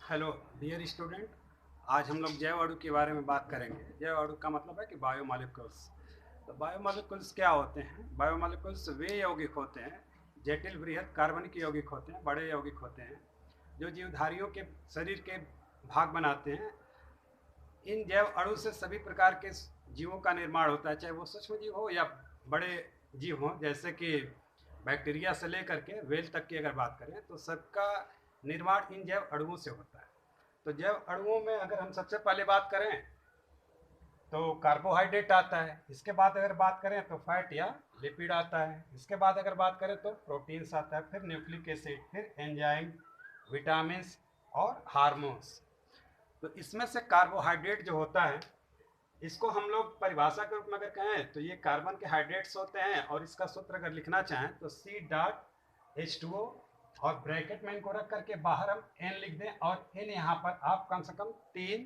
Hello dear student. आज हम लोग जैव अणु के बारे में बात करेंगे। जैव अणु का मतलब है कि बायोमोलिक्यूल्स। तो बायोमोलिक्यूल्स क्या होते हैं? बायोमोलिक्यूल्स वे यौगिक होते हैं, जटिल बृहद कार्बनिक यौगिक होते हैं, बड़े यौगिक होते हैं जो जीवधारियों के शरीर के भाग बनाते हैं। इन जैव अणु से सभी प्रकार के जीवों का निर्माण होता है, चाहे वो सूक्ष्म जीव हो या बड़े जीव हों। जैसे कि बैक्टीरिया से लेकर के वेल तक की अगर बात करें तो सबका निर्माण इन जैव अणुओं से होता है। तो जैव अणुओं में अगर हम सबसे पहले बात करें तो कार्बोहाइड्रेट आता है। इसके बाद अगर बात करें तो फैट या लिपिड आता है। इसके बाद अगर बात करें तो प्रोटीन्स आता है, फिर न्यूक्लिक एसिड, फिर एंजाइम, विटामिन और हार्मोन्स। तो इसमें से कार्बोहाइड्रेट जो होता है, इसको हम लोग परिभाषा के रूप में अगर कहें तो ये कार्बन के हाइड्रेट्स होते हैं। और इसका सूत्र अगर लिखना चाहें तो C.H2O, और ब्रैकेट में इनको रख करके बाहर हम N लिख दें, और N यहाँ पर आप कम से कम 3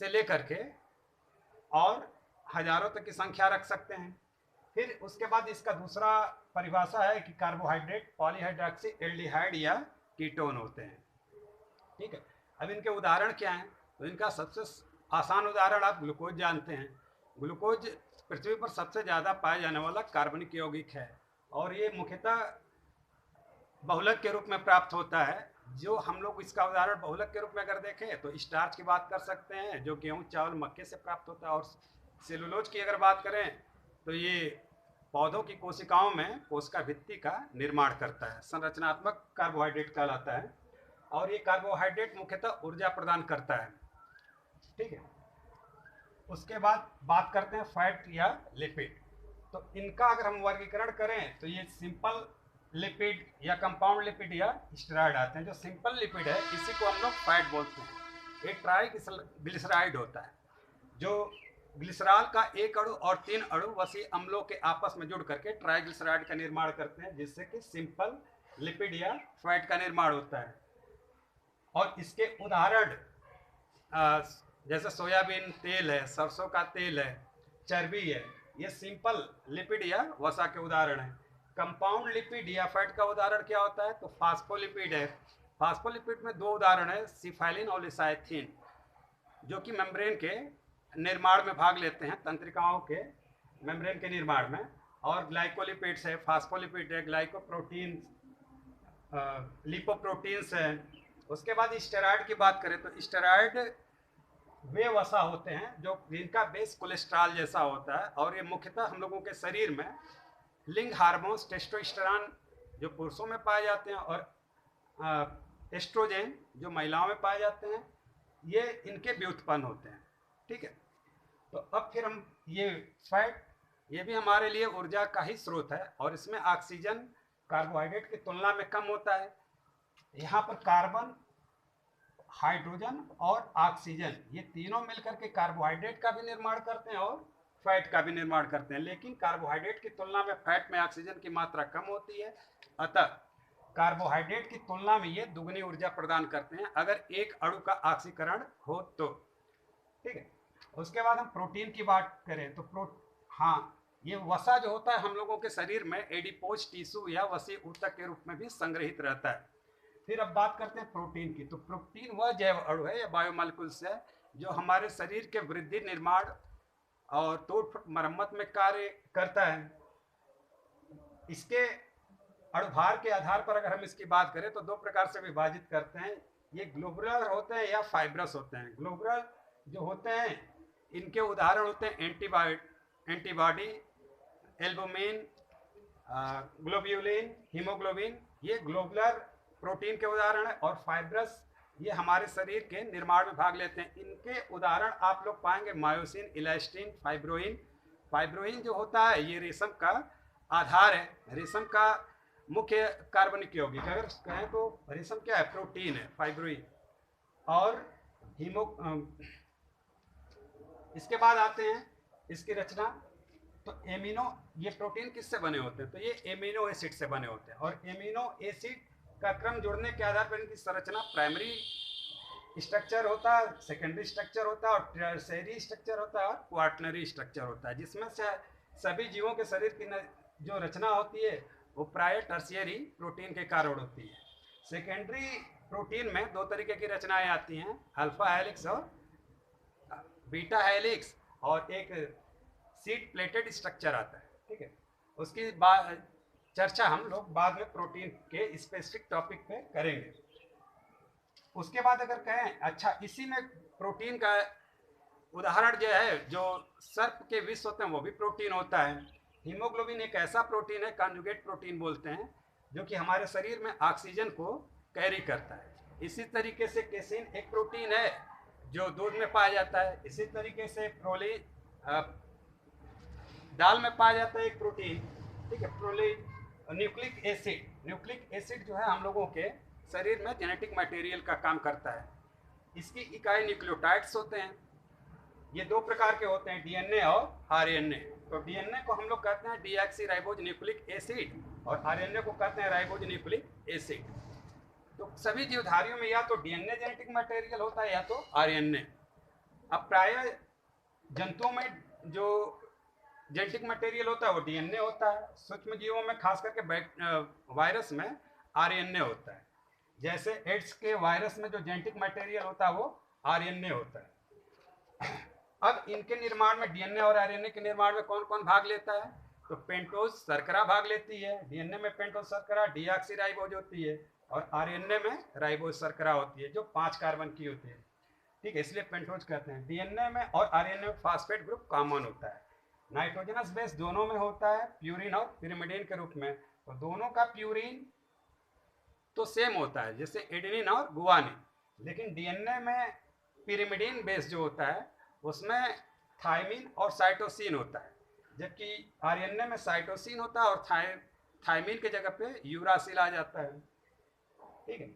से लेकर के और हजारों तक की संख्या रख सकते हैं। फिर उसके बाद इसका दूसरा परिभाषा है कि कार्बोहाइड्रेट पॉलीहाइड्रोक्सी एल्डिहाइड या कीटोन होते हैं। ठीक है। अब इनके उदाहरण क्या हैं? तो इनका सबसे आसान उदाहरण आप ग्लूकोज जानते हैं। ग्लूकोज पृथ्वी पर सबसे ज़्यादा पाया जाने वाला कार्बनिक यौगिक है, और ये मुख्यतः बहुलक के रूप में प्राप्त होता है। जो हम लोग इसका उदाहरण बहुलक के रूप में अगर देखें तो स्टार्च की बात कर सकते हैं, जो गेहूँ चावल मक्के से प्राप्त होता है। और सेलुलोज की अगर बात करें तो ये पौधों की कोशिकाओं में कोशिका भित्ति का निर्माण करता है, संरचनात्मक कार्बोहाइड्रेट कहलाता है। और ये कार्बोहाइड्रेट मुख्यतः ऊर्जा प्रदान करता है। ठीक है। उसके बाद बात करते हैं फैट या लिपिड। तो इनका अगर हम वर्गीकरण करें तो ये सिंपल लिपिड या कंपाउंड लिपिड या स्टेरॉइड आते हैं। जो सिंपल लिपिड है इसी को हम लोग फैट बोलते हैं। एक ट्राइग्लिसराइड होता है, जो ग्लिसरॉल का एक अणु और 3 अणु वसी अम्लों के आपस में जुड़ करके ट्राइग्लिसराइड का निर्माण करते हैं, जिससे कि सिंपल लिपिड या फैट का निर्माण होता है। और इसके उदाहरण जैसे सोयाबीन तेल है, सरसों का तेल है, चर्बी है, ये सिंपल लिपिड या वसा के उदाहरण है। कंपाउंड लिपिड या फैट का उदाहरण क्या होता है? तो फास्फोलिपिड है। फास्फोलिपिड में 2 उदाहरण है, सिफाइलिन और लिसाइथिन, जो कि मेम्ब्रेन के निर्माण में भाग लेते हैं, तंत्रिकाओं के मेम्ब्रेन के निर्माण में। और ग्लाइकोलिपिड्स है, फास्फोलिपिड है, ग्लाइकोप्रोटीन, लिपोप्रोटीन्स है। उसके बाद स्टेरॉइड की बात करें तो स्टेरॉइड वे वसा होते हैं जो जिनका बेस कोलेस्ट्रॉल जैसा होता है, और ये मुख्यतः हम लोगों के शरीर में लिंग हार्मोन्स टेस्टोस्टेरोन जो पुरुषों में पाए जाते हैं और एस्ट्रोजेन जो महिलाओं में पाए जाते हैं, ये इनके व्युत्पन्न होते हैं। ठीक है। तो अब फिर हम ये फैट, ये भी हमारे लिए ऊर्जा का ही स्रोत है, और इसमें ऑक्सीजन कार्बोहाइड्रेट की तुलना में कम होता है। यहाँ पर कार्बन, हाइड्रोजन और ऑक्सीजन, ये तीनों मिलकर के कार्बोहाइड्रेट का भी निर्माण करते हैं और फैट का भी निर्माण करते हैं। लेकिन कार्बोहाइड्रेट की तुलना में फैट में ऑक्सीजन की मात्रा कम होती है, अतः कार्बोहाइड्रेट की तुलना में ये दुगनी ऊर्जा प्रदान करते हैं अगर एक अणु का ऑक्सीकरण हो तो। ठीक है। उसके बाद हम प्रोटीन की बात करें तो हाँ, ये वसा जो होता है हम लोगों के शरीर में एडिपोज टिश्यू या वसी ऊतक के रूप में भी संग्रहित रहता है। फिर अब बात करते हैं प्रोटीन की। तो प्रोटीन वह जैव अणु है या बायोमॉलिक्यूल्स है जो हमारे शरीर के वृद्धि, निर्माण और तोड़ मरम्मत में कार्य करता है। इसके अणुभार के आधार पर अगर हम इसकी बात करें तो 2 प्रकार से विभाजित करते हैं। ये ग्लोबुलर होते हैं या फाइब्रस होते हैं। ग्लोबुलर जो होते हैं इनके उदाहरण होते हैं एंटीबॉडी, एल्बुमिन, ग्लोब्यूलिन, हीमोग्लोबिन, ये ग्लोबुलर प्रोटीन के उदाहरण है। और फाइब्रस ये हमारे शरीर के निर्माण में भाग लेते हैं। इनके उदाहरण आप लोग पाएंगे मायोसिन, इलास्टिन, फाइब्रोइन। फाइब्रोइन जो होता है ये रेशम का आधार है, रेशम का मुख्य कार्बनिक यौगिक। अगर कहें तो रेशम क्या है? प्रोटीन है, फाइब्रोइन। और हीमो इसके बाद आते हैं इसकी रचना। तो एमिनो, ये प्रोटीन किससे बने होते हैं? तो ये एमिनो एसिड से बने होते हैं। और एमिनो एसिड का क्रम जुड़ने के आधार पर इनकी संरचना प्राइमरी स्ट्रक्चर होता है, सेकेंडरी स्ट्रक्चर होता है, और टर्शियरी स्ट्रक्चर होता है, और क्वार्टनरी स्ट्रक्चर होता है। जिसमें से सभी जीवों के शरीर की जो रचना होती है वो प्राय टर्शियरी प्रोटीन के कारण होती है। सेकेंडरी प्रोटीन में दो तरीके की रचनाएं आती हैं, अल्फा हेलिक्स और बीटा हेलिक्स, और एक सीट प्लेटेड स्ट्रक्चर आता है, ठीक है। उसकी चर्चा हम लोग बाद में प्रोटीन के स्पेसिफिक टॉपिक पे करेंगे। उसके बाद अगर कहें, अच्छा इसी में प्रोटीन का उदाहरण जो है, जो सर्प के विष होते हैं वो भी प्रोटीन होता है। हीमोग्लोबिन एक ऐसा प्रोटीन है, कॉन्जुगेट प्रोटीन बोलते हैं, जो कि हमारे शरीर में ऑक्सीजन को कैरी करता है। इसी तरीके से केसिन एक प्रोटीन है जो दूध में पाया जाता है। इसी तरीके से प्रोलीन दाल में पाया जाता है एक प्रोटीन, ठीक है, प्रोलीन। न्यूक्लिक एसिड जो है हम लोगों के शरीर में जेनेटिक मटेरियल का काम करता है। इसकी इकाई न्यूक्लियोटाइड्स होते हैं। ये दो प्रकार के होते हैं, डीएनए और आरएनए। तो डीएनए को हम लोग कहते हैं डीऑक्सी राइबोज एसिड, और आरएनए को कहते हैं राइबोज न्यूक्लिक एसिड। तो सभी जीवधारियों में या तो डीएनए जेनेटिक मटेरियल होता है या तो आरएनए। अब प्राय जंतुओं में जो जेनेटिक मटेरियल होता है वो डीएनए होता है। सूक्ष्म जीवों में खास करके वायरस में आरएनए होता है। जैसे एड्स के वायरस में जो जेनेटिक मटेरियल होता है वो आरएनए होता है। अब इनके निर्माण में, डीएनए और आरएनए के निर्माण में कौन कौन भाग लेता है? तो पेंटोज शर्करा भाग लेती है। डीएनए में पेंटोज शर्करा डीऑक्सीराइबोज होती है, और आरएनए में राइबोज शर्करा होती है जो 5 कार्बन की होती है, ठीक है, इसलिए पेंटोज कहते हैं। डीएनए में और आरएनए में फास्फेट ग्रुप कॉमन होता है। नाइट्रोजनस बेस दोनों में होता है, प्यूरिन और पिरिमिडिन के रूप में। तो दोनों का प्यूरिन तो सेम होता है, जैसे एडेनिन और गुआनिन। लेकिन डीएनए में पिरिमिडिन बेस जो होता है उसमें थायमिन और साइटोसिन होता है, जबकि आरएनए में साइटोसिन होता है और थायमिन के जगह पे यूरासिल आ जाता है, ठीक है।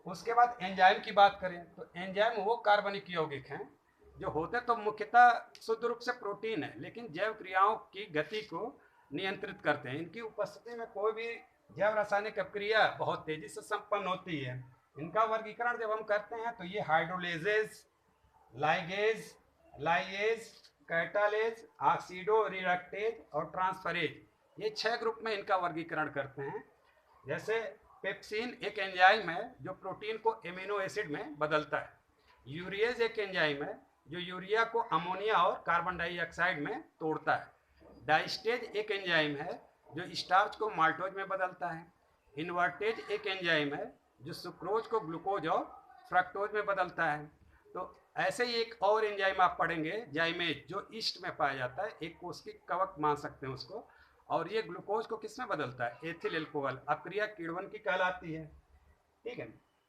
उसके बाद एंजाइम की बात करें तो एंजाइम वो कार्बनिक यौगिक हैं जो होते तो मुख्यतः शुद्ध रूप से प्रोटीन है, लेकिन जैव क्रियाओं की गति को नियंत्रित करते हैं। इनकी उपस्थिति में कोई भी जैव रासायनिक क्रिया बहुत तेजी से संपन्न होती है। इनका वर्गीकरण जब हम करते हैं तो ये हाइड्रोलेजेज, ligase, lyase, catalase, oxido reductase और ट्रांसफरेज, ये 6 ग्रुप में इनका वर्गीकरण करते हैं। जैसे पेप्सिन एक एंजाइम है जो प्रोटीन को एमिनो एसिड में बदलता है। यूरिएज एक एंजाइम है जो यूरिया को अमोनिया और कार्बन डाइऑक्साइड में तोड़ता है। डाइस्टेज एक एंजाइम है जो स्टार्च को माल्टोज में बदलता है। इन्वर्टेज एक एंजाइम है जो सुक्रोज को ग्लूकोज और फ्रक्टोज में बदलता है। तो ऐसे ही एक और एंजाइम आप पढ़ेंगे, जाइमेज, जो ईस्ट में पाया जाता है, एक कोश की कवक मान सकते हैं उसको, और ये ग्लूकोज को किस में बदलता है? Ethyl alcohol. अक्रिया किण्वन की कहलाती है, ठीक है।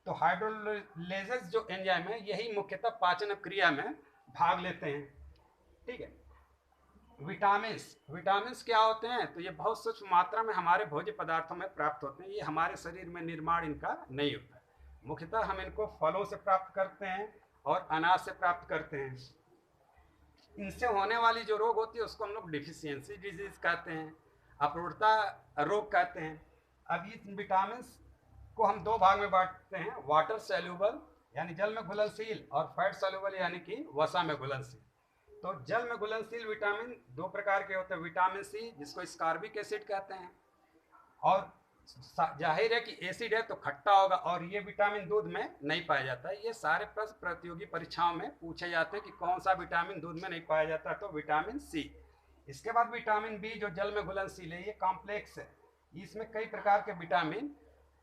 तो हाइड्रोलेजेस जो एंजाइम है यही मुख्यतः पाचन क्रिया में भाग लेते हैं, ठीक है। विटामिन्स क्या होते हैं? तो ये बहुत सूक्ष्म मात्रा में हमारे भोज्य पदार्थों में प्राप्त होते हैं। ये हमारे शरीर में निर्माण इनका नहीं होता है। मुख्यतः हम इनको फलों से प्राप्त करते हैं और अनाज से प्राप्त करते हैं। इनसे होने वाली जो रोग होती है उसको हम लोग डिफिशियंसी डिजीज कहते हैं, अपूर्णता रोग कहते हैं। अब इस विटामिन को हम 2 भाग में बांटते हैं, वाटर सॉल्युबल यानी जल में घुलनशील, और फैट सॉल्युबल यानी कि वसा में घुलनशील। तो जल में घुलनशील विटामिन 2 प्रकार के होते हैं। विटामिन सी जिसको स्कारबिक एसिड कहते हैं, और जाहिर है कि एसिड है तो खट्टा होगा, और ये विटामिन दूध में नहीं पाया जाता है। ये सारे प्रश्न प्रतियोगी परीक्षाओं में पूछे जाते हैं कि कौन सा विटामिन दूध में नहीं पाया जाता, तो विटामिन सी। इसके बाद विटामिन बी जो जल में घुलनशील है, ये कॉम्प्लेक्स है। इसमें कई प्रकार के विटामिन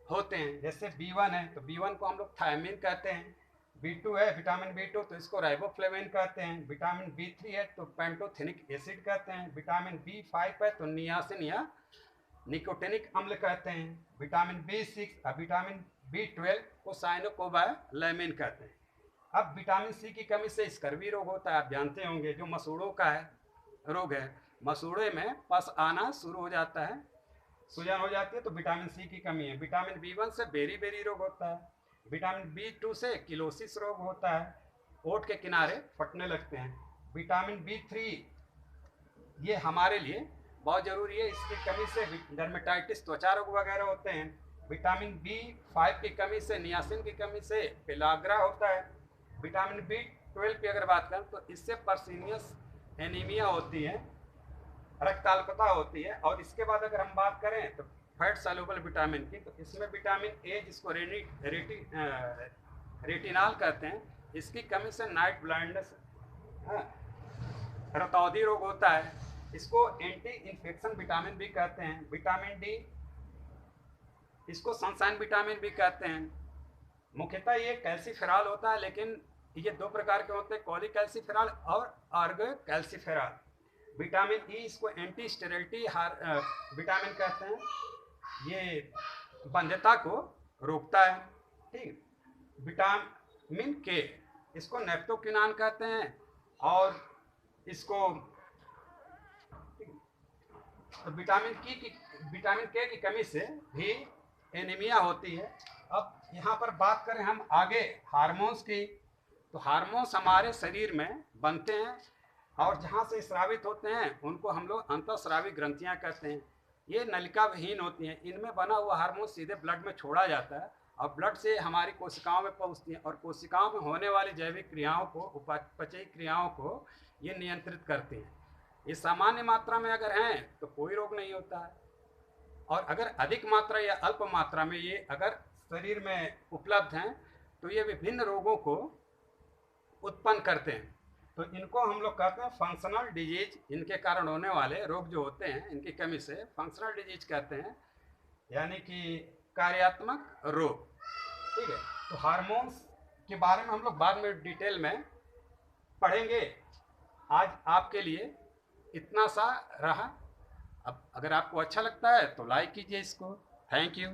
होते हैं। जैसे B1 है तो B1 को हम लोग थायमिन कहते हैं। B2 है विटामिन B2 तो इसको राइबोफ्लेविन कहते हैं। विटामिन B3 है तो पेंटोथेनिक एसिड कहते हैं। विटामिन B5 है तो नियासिन या निकोटिनिक अम्ल कहते हैं। विटामिन B6 और विटामिन B12 को साइनोकोबालामिन कहते हैं। अब विटामिन सी की कमी से स्कर्वी रोग होता है, आप जानते होंगे, जो मसूड़ों का है रोग है। मसूड़े में पस आना शुरू हो जाता है, सूजन हो जाती है, तो विटामिन सी की कमी है। विटामिन B1 से बेरी रोग होता है। विटामिन B2 से किलोसिस रोग होता है, ओठ के किनारे फटने लगते हैं। विटामिन B3 ये हमारे लिए बहुत ज़रूरी है, इसकी कमी से डर्मेटाइटिस, त्वचा रोग वगैरह होते हैं। विटामिन B5 की कमी से, नियासिन की कमी से पेलाग्रा होता है। विटामिन B12 की अगर बात करें तो इससे पर्सीनियस एनीमिया होती है, रक्ताल्पता होती है। और इसके बाद अगर हम बात करें तो फैट सॉल्युबल विटामिन की, तो इसमें विटामिन ए जिसको रेटिनॉल कहते हैं, इसकी कमी से नाइट ब्लाइंडनेस, रतौंधी रोग होता है। इसको एंटी इन्फेक्शन विटामिन भी कहते हैं। विटामिन डी, इसको सनशाइन विटामिन भी कहते हैं। मुख्यतः ये कैल्सीफेरॉल होता है, लेकिन ये दो प्रकार के होते हैं, कॉलीकैल्सीफेरॉल और आर्गोकैल्सीफेरॉल। विटामिन ई, इसको एंटी स्टेरिलिटी विटामिन कहते हैं, ये बंध्यता को रोकता है। ठीक। विटामिन के, इसको नेप्टोक्विनान कहते हैं, और इसको विटामिन के की कमी से भी एनीमिया होती है। अब यहाँ पर बात करें हम आगे हार्मोन्स की, तो हार्मोन्स हमारे शरीर में बनते हैं और जहाँ से स्रावित होते हैं उनको हम लोग अंतःस्रावी ग्रंथियाँ कहते हैं। ये नलिका विहीन होती हैं। इनमें बना हुआ हार्मोन सीधे ब्लड में छोड़ा जाता है और ब्लड से हमारी कोशिकाओं में पहुँचती हैं, और कोशिकाओं में होने वाली जैविक क्रियाओं को, उपापचयी क्रियाओं को ये नियंत्रित करती हैं। ये सामान्य मात्रा में अगर हैं तो कोई रोग नहीं होता है, और अगर अधिक मात्रा या अल्प मात्रा में ये अगर शरीर में उपलब्ध हैं तो ये विभिन्न रोगों को उत्पन्न करते हैं। तो इनको हम लोग कहते हैं फंक्शनल डिजीज। इनके कारण होने वाले रोग जो होते हैं, इनकी कमी से फंक्शनल डिजीज कहते हैं, यानी कि कार्यात्मक रोग। ठीक है। तो हार्मोन्स के बारे में हम लोग बाद में डिटेल में पढ़ेंगे। आज आपके लिए इतना सा रहा। अब अगर आपको अच्छा लगता है तो लाइक कीजिए इसको। Thank you.